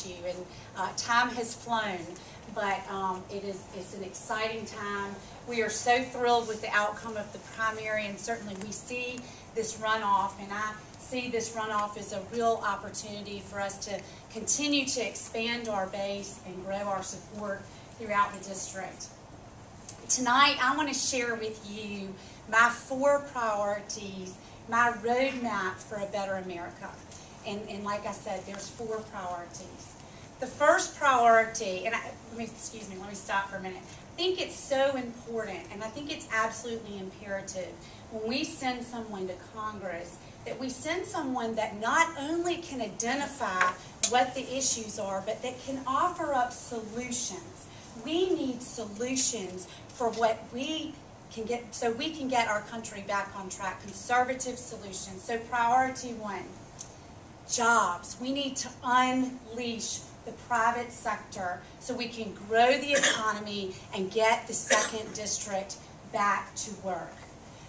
meet you. And time has flown, but it's an exciting time. We are so thrilled with the outcome of the primary, and certainly we see this runoff, and I see this runoff as a real opportunity for us to continue to expand our base and grow our support throughout the district. Tonight, I want to share with you my 4 priorities, my roadmap for a better America. And like I said, there's 4 priorities. The first priority, and let me stop for a minute. I think it's so important, and I think it's absolutely imperative when we send someone to Congress that we send someone that not only can identify what the issues are, but that can offer up solutions. We need solutions for what we can get, so we can get our country back on track, conservative solutions. So priority 1, jobs. We need to unleash the private sector so we can grow the economy and get the 2nd District back to work.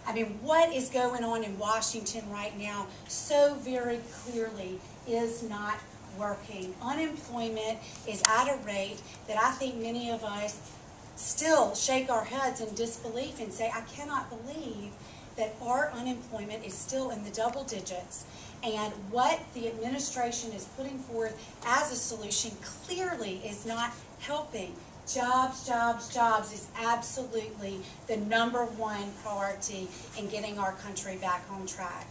I mean, what is going on in Washington right now so very clearly is not working. Unemployment is at a rate that I think many of us still shake our heads in disbelief and say, I cannot believe that our unemployment is still in the double digits. And what the administration is putting forth as a solution clearly is not helping. Jobs, jobs, jobs is absolutely the #1 priority in getting our country back on track.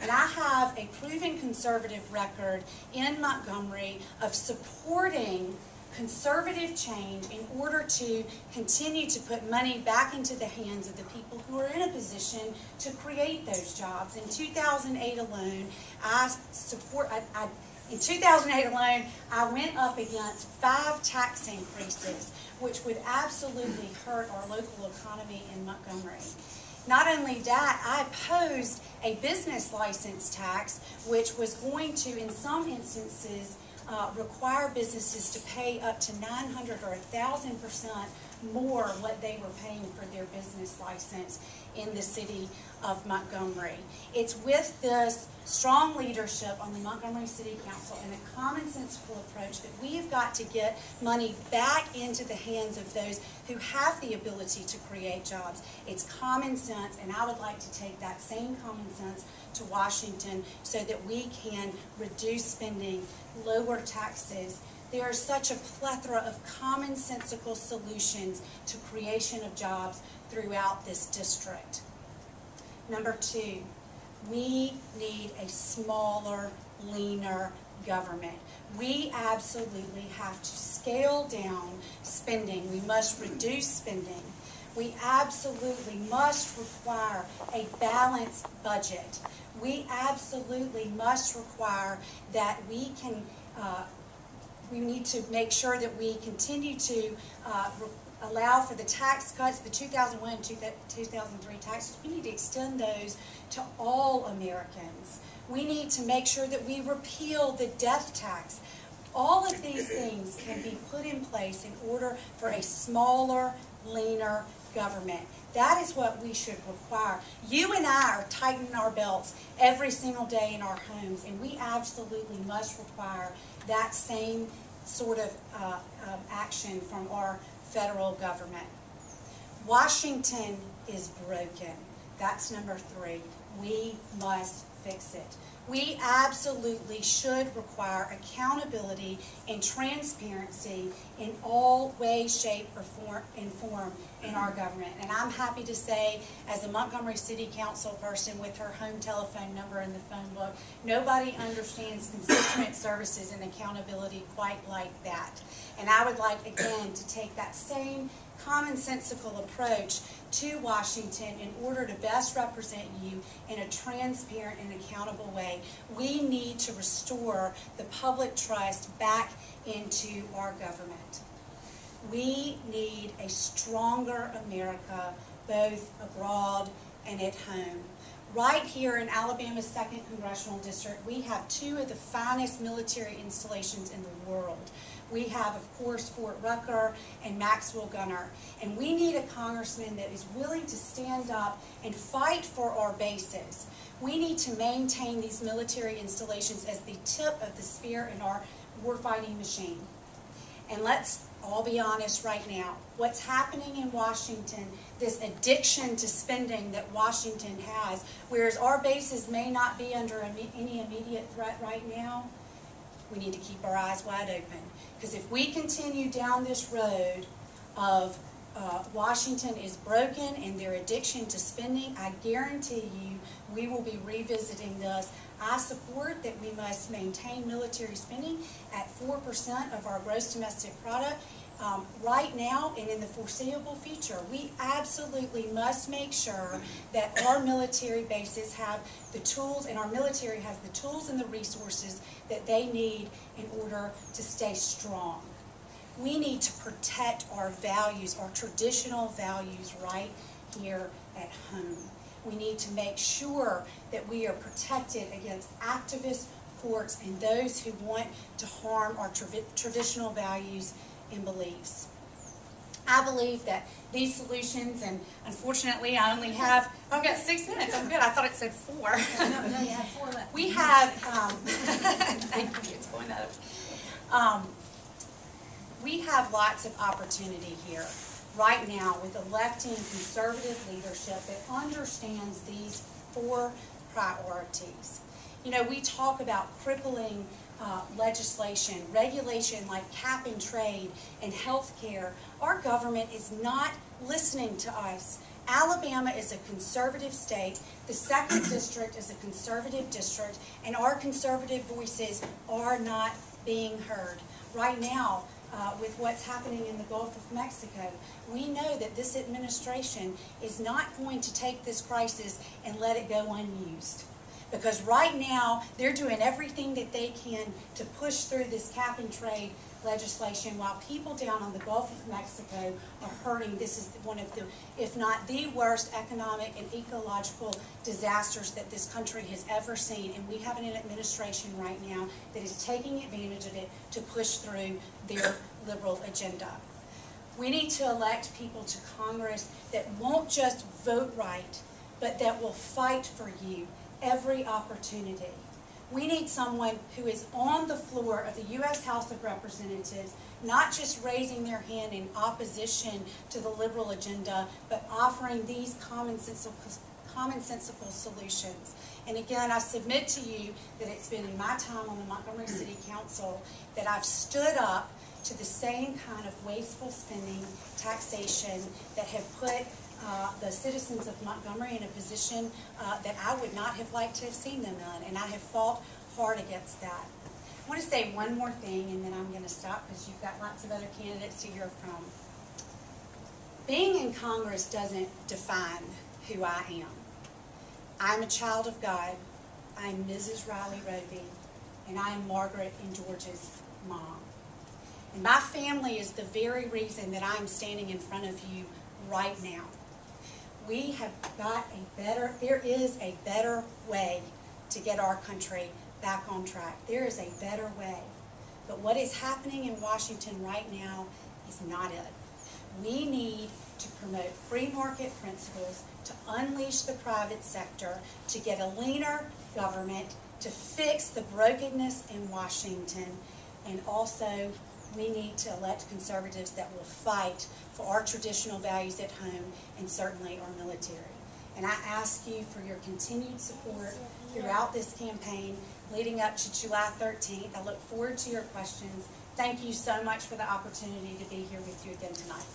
And I have a proven conservative record in Montgomery of supporting conservative change in order to continue to put money back into the hands of the people who are in a position to create those jobs. In 2008 alone, in 2008 alone, I went up against 5 tax increases, which would absolutely hurt our local economy in Montgomery. Not only that, I opposed a business license tax, which was going to, in some instances, require businesses to pay up to 900 or 1,000% more what they were paying for their business license in the city of Montgomery. It's with this strong leadership on the Montgomery City Council and a commonsensical approach that we've got to get money back into the hands of those who have the ability to create jobs. It's common sense, and I would like to take that same common sense to Washington so that we can reduce spending, lower taxes. There is such a plethora of commonsensical solutions to creation of jobs throughout this district. Number 2, we need a smaller, leaner government. We absolutely have to scale down spending. We must reduce spending. We absolutely must require a balanced budget. We absolutely must require that we can we need to make sure that we continue to allow for the tax cuts, the 2001 and 2003 taxes. We need to extend those to all Americans. We need to make sure that we repeal the death tax. All of these things can be put in place in order for a smaller, leaner government. That is what we should require. You and I are tightening our belts every single day in our homes, and we absolutely must require that same sort of action from our federal government. Washington is broken. That's number 3. We must fix it. We absolutely should require accountability and transparency in all ways, shape, or form in our government. And I'm happy to say, as a Montgomery City Council person with her home telephone number in the phone book, nobody understands constituent services and accountability quite like that. And I would like, again, to take that same commonsensical approach to Washington in order to best represent you in a transparent and accountable way. We need to restore the public trust back into our government. We need a stronger America, both abroad and at home. Right here in Alabama's 2nd Congressional District, we have 2 of the finest military installations in the world. We have, of course, Fort Rucker and Maxwell Gunter. And we need a congressman that is willing to stand up and fight for our bases. We need to maintain these military installations as the tip of the spear in our warfighting machine. And let's all be honest right now. What's happening in Washington, this addiction to spending that Washington has, whereas our bases may not be under any immediate threat right now, we need to keep our eyes wide open. Because if we continue down this road of Washington is broken and their addiction to spending, I guarantee you we will be revisiting this. I support that we must maintain military spending at 4% of our gross domestic product. Right now and in the foreseeable future, we absolutely must make sure that our military bases have the tools, and our military has the tools and the resources that they need in order to stay strong. We need to protect our values, our traditional values right here at home. We need to make sure that we are protected against activist courts and those who want to harm our traditional values and beliefs. I believe that these solutions, and unfortunately I only have, I've got 6 minutes, I'm good, I thought it said 4. No, you have 4 left. We have, thank you, it's going up. We have lots of opportunity here right now with electing conservative leadership that understands these 4 priorities. You know, we talk about crippling legislation, regulation like cap and trade and health care. Our government is not listening to us. Alabama is a conservative state. The 2nd district is a conservative district, and our conservative voices are not being heard. Right now, with what's happening in the Gulf of Mexico, we know that this administration is not going to take this crisis and let it go unused. Because right now, they're doing everything that they can to push through this cap and trade legislation while people down on the Gulf of Mexico are hurting. This is one of the, if not the worst economic and ecological disasters that this country has ever seen. And we have an administration right now that is taking advantage of it to push through their liberal agenda. We need to elect people to Congress that won't just vote right, but that will fight for you every opportunity. We need someone who is on the floor of the U.S. House of Representatives, not just raising their hand in opposition to the liberal agenda, but offering these commonsensical solutions. And again, I submit to you that it's been in my time on the Montgomery City Council that I've stood up to the same kind of wasteful spending, taxation that have put the citizens of Montgomery in a position that I would not have liked to have seen them in, and I have fought hard against that. I want to say one more thing, and then I'm going to stop because you've got lots of other candidates to hear from. Being in Congress doesn't define who I am. I'm a child of God. I'm Mrs. Riley Roby, and I am Margaret and George's mom. And my family is the very reason that I'm standing in front of you right now. We have got there is a better way to get our country back on track. There is a better way. But what is happening in Washington right now is not it. We need to promote free market principles, to unleash the private sector, to get a leaner government, to fix the brokenness in Washington, and also we need to elect conservatives that will fight for our traditional values at home and certainly our military. And I ask you for your continued support throughout this campaign leading up to July 13th. I look forward to your questions. Thank you so much for the opportunity to be here with you again tonight.